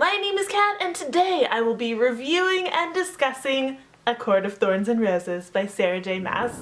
my name is Kat, and today I will be reviewing and discussing A Court of Thorns and Roses by Sarah J. Maas.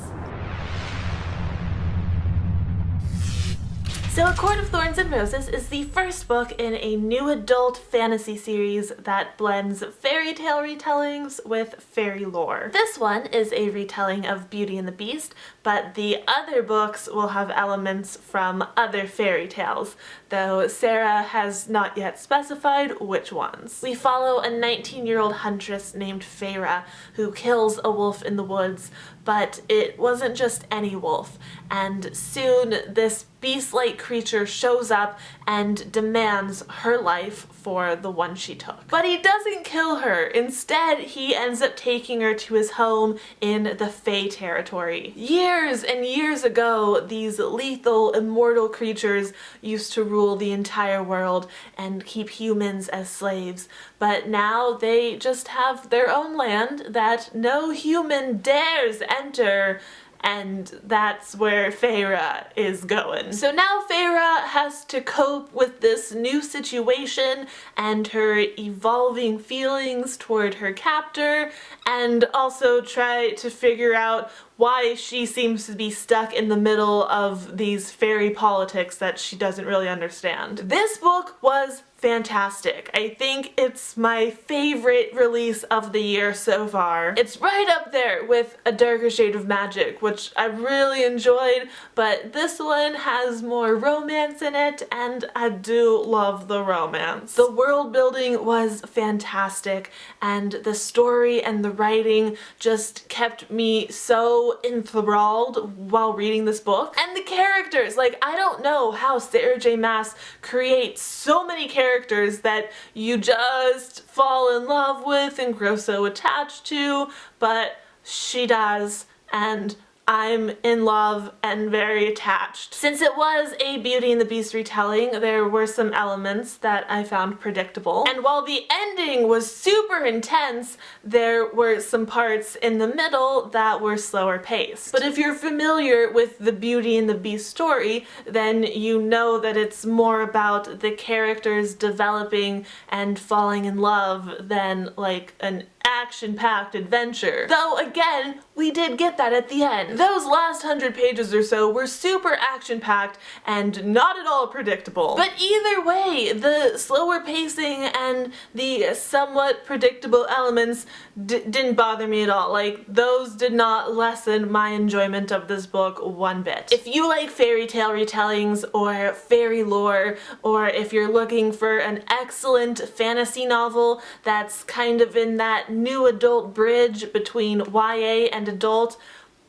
So A Court of Thorns and Roses is the first book in a new adult fantasy series that blends fairy tale retellings with fairy lore. This one is a retelling of Beauty and the Beast, but the other books will have elements from other fairy tales, though Sarah has not yet specified which ones. We follow a 19-year-old huntress named Feyre who kills a wolf in the woods, but it wasn't just any wolf, and soon this beast-like creature shows up and demands her life for the one she took. But he doesn't kill her. Instead, he ends up taking her to his home in the Fae territory. Years and years ago, these lethal, immortal creatures used to rule the entire world and keep humans as slaves. But now they just have their own land that no human dares enter, and that's where Feyre is going. So now Feyre has to cope with this new situation and her evolving feelings toward her captor, and also try to figure out why she seems to be stuck in the middle of these fairy politics that she doesn't really understand. This book was fantastic. I think it's my favorite release of the year so far. It's right up there with A Darker Shade of Magic, which I really enjoyed, but this one has more romance in it, and I do love the romance. The world building was fantastic, and the story and the writing just kept me so enthralled while reading this book. And the characters, like, I don't know how Sarah J. Maas creates so many characters that you just fall in love with and grow so attached to, but she does, and I'm in love and very attached. Since it was a Beauty and the Beast retelling, there were some elements that I found predictable. And while the ending was super intense, there were some parts in the middle that were slower paced. But if you're familiar with the Beauty and the Beast story, then you know that it's more about the characters developing and falling in love than like an action-packed adventure. Though again, we did get that at the end. Those last 100 pages or so were super action-packed and not at all predictable. But either way, the slower pacing and the somewhat predictable elements didn't bother me at all. Like, those did not lessen my enjoyment of this book one bit. If you like fairy tale retellings or fairy lore, or if you're looking for an excellent fantasy novel that's kind of in that new adult bridge between YA and adult,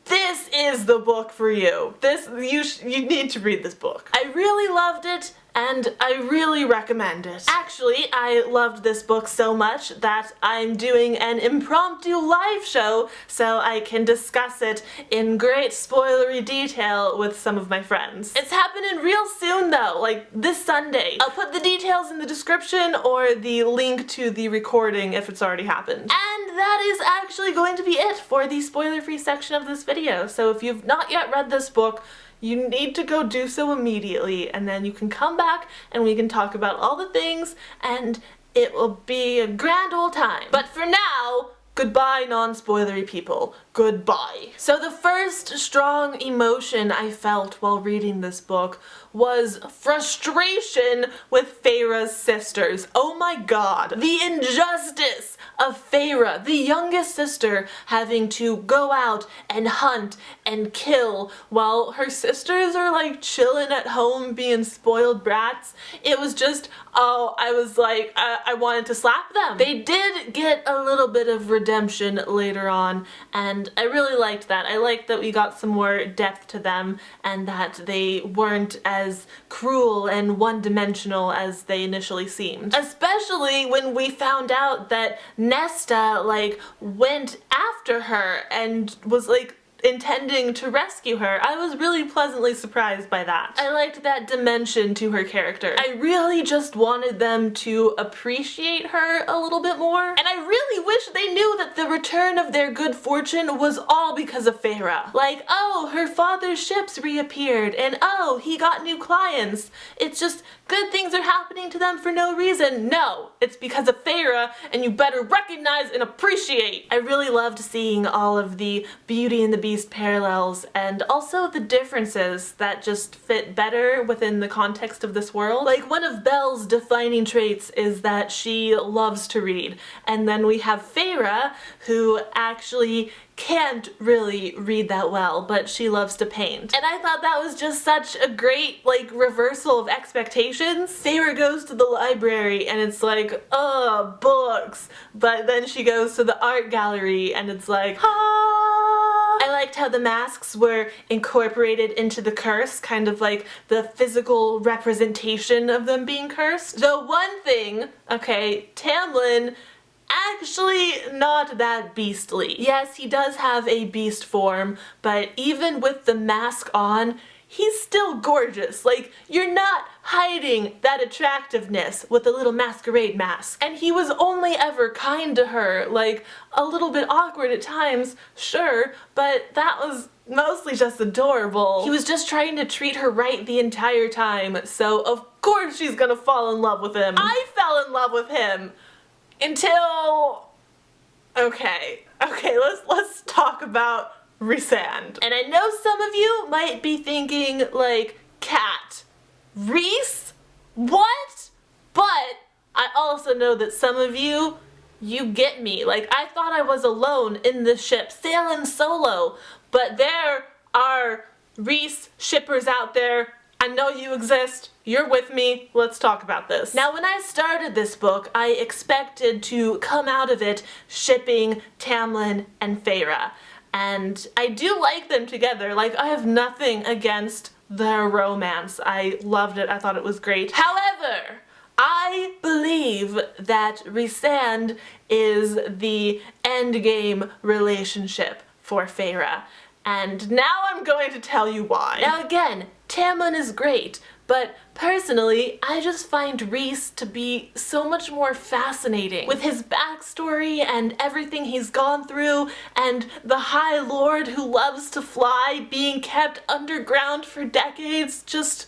this is the book for you. You need to read this book. I really loved it, and I really recommend it. Actually, I loved this book so much that I'm doing an impromptu live show so I can discuss it in great spoilery detail with some of my friends. It's happening real soon though, like this Sunday. I'll put the details in the description or the link to the recording if it's already happened. And that is actually going to be it for the spoiler-free section of this video. So if you've not yet read this book, you need to go do so immediately, and then you can come back and we can talk about all the things, and it will be a grand old time. But for now, goodbye non-spoilery people. Goodbye. So the first strong emotion I felt while reading this book was frustration with Feyre's sisters. Oh my god. The injustice of Feyre, the youngest sister, having to go out and hunt and kill while her sisters are like chilling at home being spoiled brats. It was just, oh, I was like, I wanted to slap them. They did get a little bit of redemption later on, and I really liked that. I liked that we got some more depth to them and that they weren't as cruel and one-dimensional as they initially seemed. Especially when we found out that Nesta, like, went after her and was like intending to rescue her. I was really pleasantly surprised by that. I liked that dimension to her character. I really just wanted them to appreciate her a little bit more, and I really wish they knew that the return of their good fortune was all because of Feyre. Like, oh, her father's ships reappeared, and oh, he got new clients. It's just good things are happening to them for no reason. No, it's because of Feyre, and you better recognize and appreciate. I really loved seeing all of the Beauty and the Beast parallels, and also the differences that just fit better within the context of this world. Like, one of Belle's defining traits is that she loves to read, and then we have Feyre, who actually can't really read that well, but she loves to paint. And I thought that was just such a great, like, reversal of expectations. Feyre goes to the library and it's like, oh, books. But then she goes to the art gallery and it's like, ah. I liked how the masks were incorporated into the curse, kind of like the physical representation of them being cursed. The one thing, okay, Tamlin, actually not that beastly. Yes, he does have a beast form, but even with the mask on, he's still gorgeous. Like, you're not hiding that attractiveness with a little masquerade mask. And he was only ever kind to her, like, a little bit awkward at times, sure, but that was mostly just adorable. He was just trying to treat her right the entire time, so of course she's gonna fall in love with him. I fell in love with him. Until, okay, let's talk about Rhysand. And I know some of you might be thinking, like, Kat, Rhys? What? But I also know that some of you get me. Like, I thought I was alone in this ship, sailing solo, but there are Rhys shippers out there. I know you exist. You're with me. Let's talk about this. Now, when I started this book, I expected to come out of it shipping Tamlin and Feyre. And I do like them together. Like, I have nothing against their romance. I loved it. I thought it was great. However, I believe that Rhysand is the endgame relationship for Feyre. And now I'm going to tell you why. Now again, Tamlin is great, but personally, I just find Rhys to be so much more fascinating. With his backstory and everything he's gone through, and the High Lord who loves to fly being kept underground for decades, just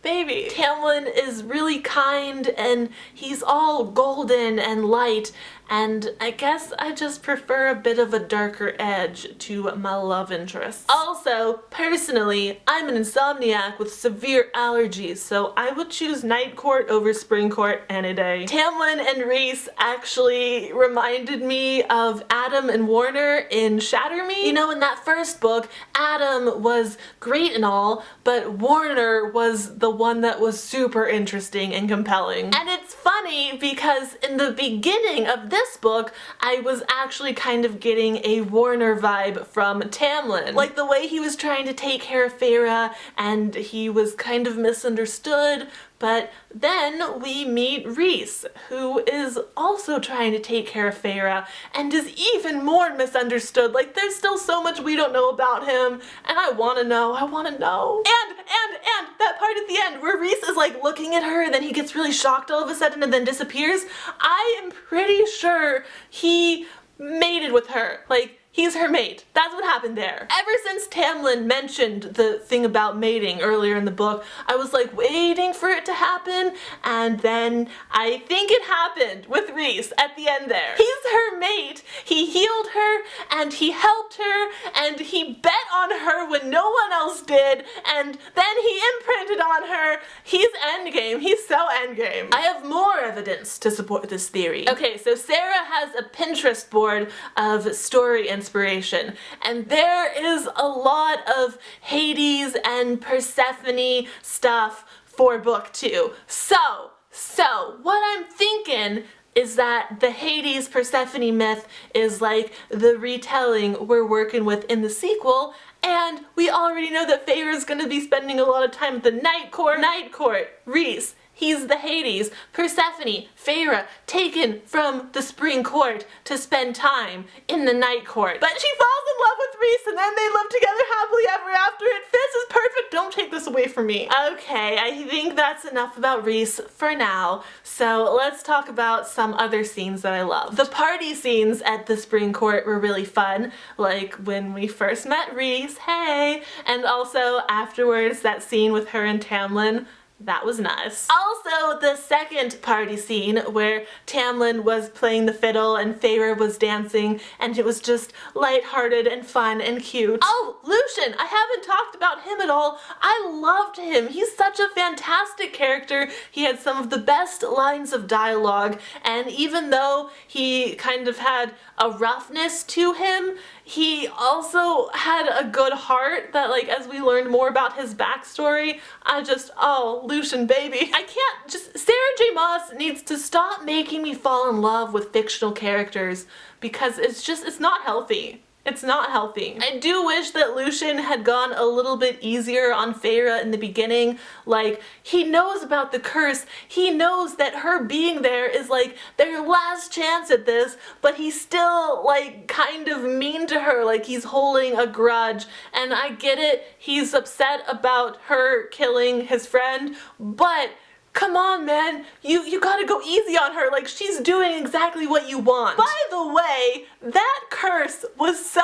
baby. Tamlin is really kind and he's all golden and light, and I guess I just prefer a bit of a darker edge to my love interest. Also, personally, I'm an insomniac with severe allergies, so I would choose Night Court over Spring Court any day. Tamlin and Rhys actually reminded me of Adam and Warner in Shatter Me. You know, in that first book, Adam was great and all, but Warner was the one that was super interesting and compelling. And it's funny because in the beginning of this book, I was actually kind of getting a Warner vibe from Tamlin. Like the way he was trying to take care of Feyre and he was kind of misunderstood, but then we meet Rhys, who is also trying to take care of Feyre and is even more misunderstood. Like, there's still so much we don't know about him, and I wanna know. And that part at the end where Rhys is like looking at her and then he gets really shocked all of a sudden and then disappears. I am pretty sure he mated with her. Like, he's her mate. That's what happened there. Ever since Tamlin mentioned the thing about mating earlier in the book, I was like waiting for it to happen, and then I think it happened with Rhys at the end there. He's her mate. He healed her, and he helped her, and he bet on her when no one else did, and then he imprinted on her. He's endgame. He's so endgame. I have more evidence to support this theory. Okay, so Sarah has a Pinterest board of story inspiration, and there is a lot of Hades and Persephone stuff for book 2. So what I'm thinking is that the Hades Persephone myth is like the retelling we're working with in the sequel, and we already know that Feyre's gonna be spending a lot of time at the Night Court. Night Court, Rhys, He's the Hades, Persephone, Feyre, taken from the spring court to spend time in the night court. But she falls in love with Rhys and then they live together happily ever after. This is perfect. Don't take this away from me. Okay, I think that's enough about Rhys for now. So let's talk about some other scenes that I love. The party scenes at the spring court were really fun, like when we first met Rhys, hey, and also afterwards that scene with her and Tamlin. That was nice. Also, the second party scene where Tamlin was playing the fiddle and Feyre was dancing and it was just lighthearted and fun and cute. Oh, Lucien! I haven't talked about him at all. I loved him. He's such a fantastic character. He had some of the best lines of dialogue, and even though he kind of had a roughness to him, he also had a good heart that, like, as we learned more about his backstory, oh, Lucien baby. Sarah J. Maas needs to stop making me fall in love with fictional characters because it's not healthy. It's not healthy. I do wish that Lucien had gone a little bit easier on Feyre in the beginning. Like, he knows about the curse. He knows that her being there is like their last chance at this, but he's still like kind of mean to her, like he's holding a grudge. And I get it, he's upset about her killing his friend, but come on, man, you gotta go easy on her, like she's doing exactly what you want. By the way, that curse was so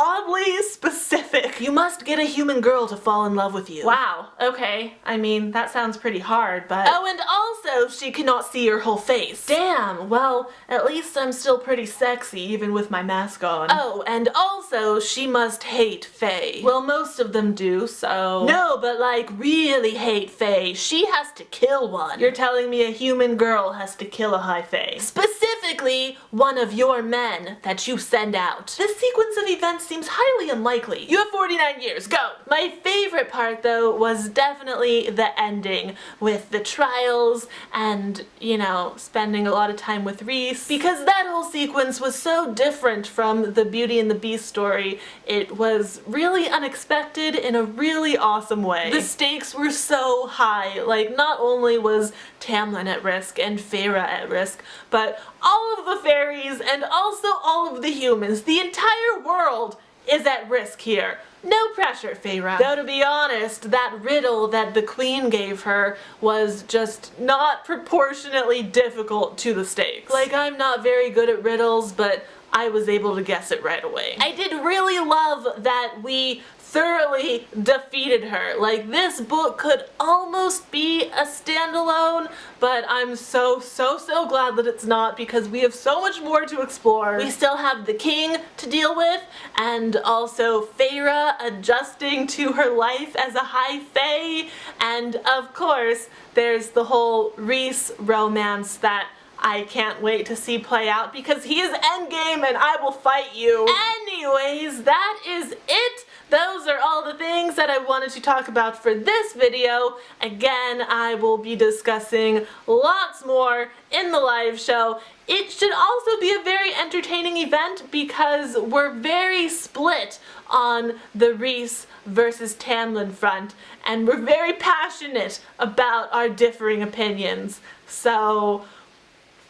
oddly specific. You must get a human girl to fall in love with you. Wow, okay, I mean, that sounds pretty hard, but... Oh, and also, she cannot see your whole face. Damn, well, at least I'm still pretty sexy, even with my mask on. Oh, and also, she must hate Fae. Well, most of them do, so... No, but like, really hate Fae. She has to kill one. You're telling me a human girl has to kill a high fae. Specifically, one of your men that you send out. This sequence of events seems highly unlikely. You have 49 years, go! My favorite part, though, was definitely the ending with the trials and, you know, spending a lot of time with Rhys. Because that whole sequence was so different from the Beauty and the Beast story. It was really unexpected in a really awesome way. The stakes were so high. Like, not only was Tamlin at risk and Feyre at risk, but all of the fairies and also all of the humans. The entire world is at risk here. No pressure, Feyre. Though to be honest, that riddle that the queen gave her was just not proportionately difficult to the stakes. Like, I'm not very good at riddles, but I was able to guess it right away. I did really love that we thoroughly defeated her. Like, this book could almost be a standalone, but I'm so glad that it's not, because we have so much more to explore. We still have the king to deal with, and also Feyre adjusting to her life as a high fae, and of course there's the whole Rhys romance that I can't wait to see play out, because he is endgame and I will fight you. Anyways, that is it. Those are all the things that I wanted to talk about for this video. Again, I will be discussing lots more in the live show. It should also be a very entertaining event because we're very split on the Rhys versus Tamlin front, and we're very passionate about our differing opinions. So,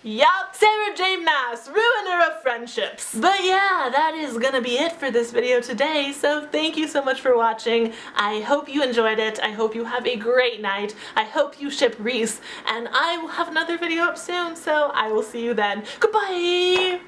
yup, Sarah J. Maas, ruiner of friendships. But yeah, that is gonna be it for this video today, so thank you so much for watching. I hope you enjoyed it. I hope you have a great night. I hope you ship Rhys, and I will have another video up soon, so I will see you then. Goodbye!